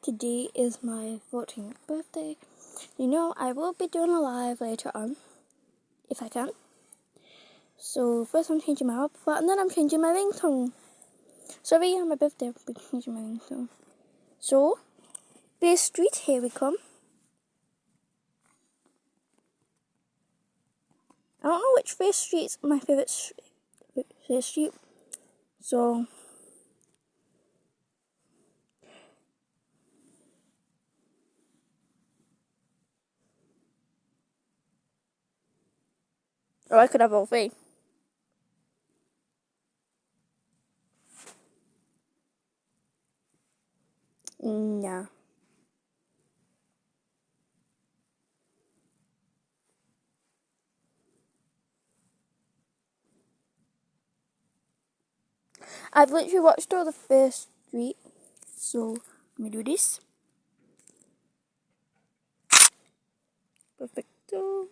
today is my 14th birthday. You know, I will be doing a live later on, if I can. So first I'm changing my outfit, and then I'm changing my ringtone. Sorry, on my birthday I'll be changing my ringtone. So, Bay Street, here we come. I don't know which Bay Street's my favourite street. So, or I could have all three. Nah. I've literally watched all the first Street, so let me do this. Perfecto.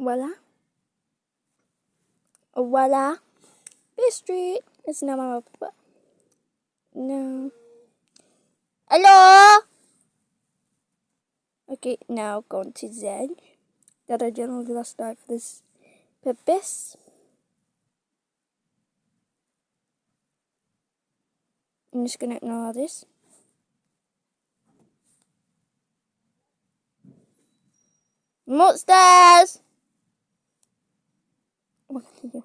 Voila. Voila. Bay Street. It's not my but no. Hello. Okay, now going to Z. That I generally last start for this purpose. I'm just gonna ignore this. I'm upstairs. What can I do?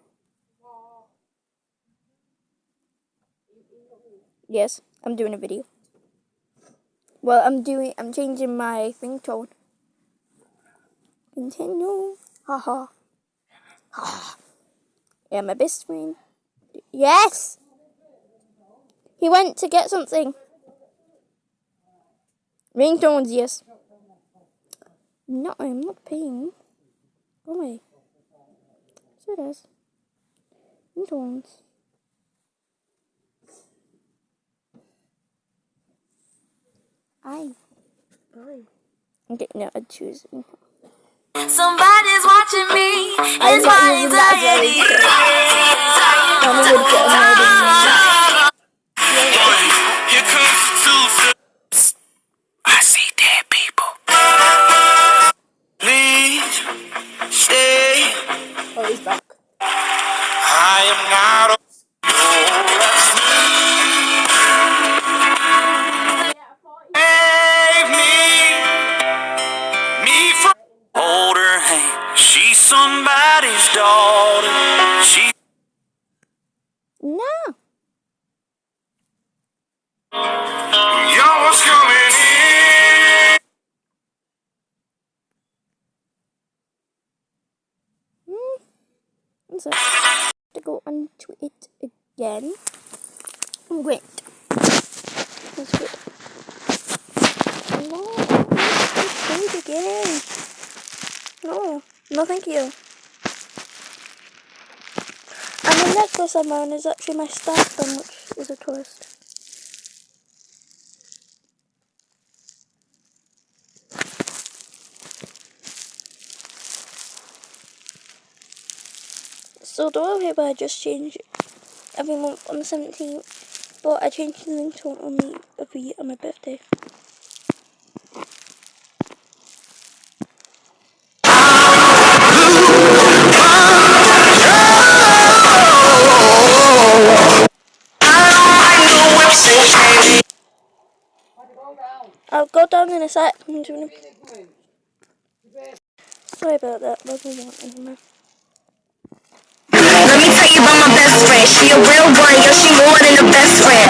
Yes, I'm doing a video. Well, I'm changing my ringtone. Continue. Haha. Ha. Yeah, my best friend. Yes! He went to get something. Ringtones, yes. No, I'm not paying. Go away. So it is. Ringtones. Okay, now I choose. Somebody's watching me. It's my anxiety. I see dead people. Please stay. Oh, he's back. I am not. Save me from hold her hand. She's somebody's daughter. She. No. Y'all was coming in. So, to go onto it again. Wait. That's good. No, it's again. No, thank you. And the necklace I'm wearing is actually my staff gun, which is a tourist. So the wallpaper I just change every month on the 17th, but I change the ringtone only every year on my birthday. I'll go down in a sec. Sorry about that. Wasn't want anymore. Let me tell you about my best friend. She a real one, yo, she more than a best friend.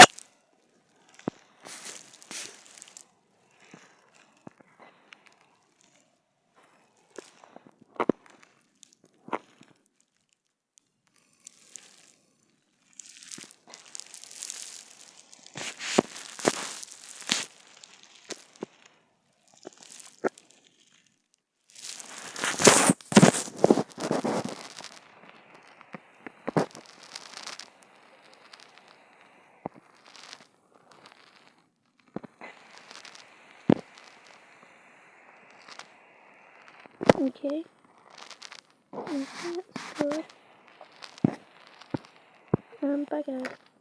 Okay. Okay, that's good. Bye guys.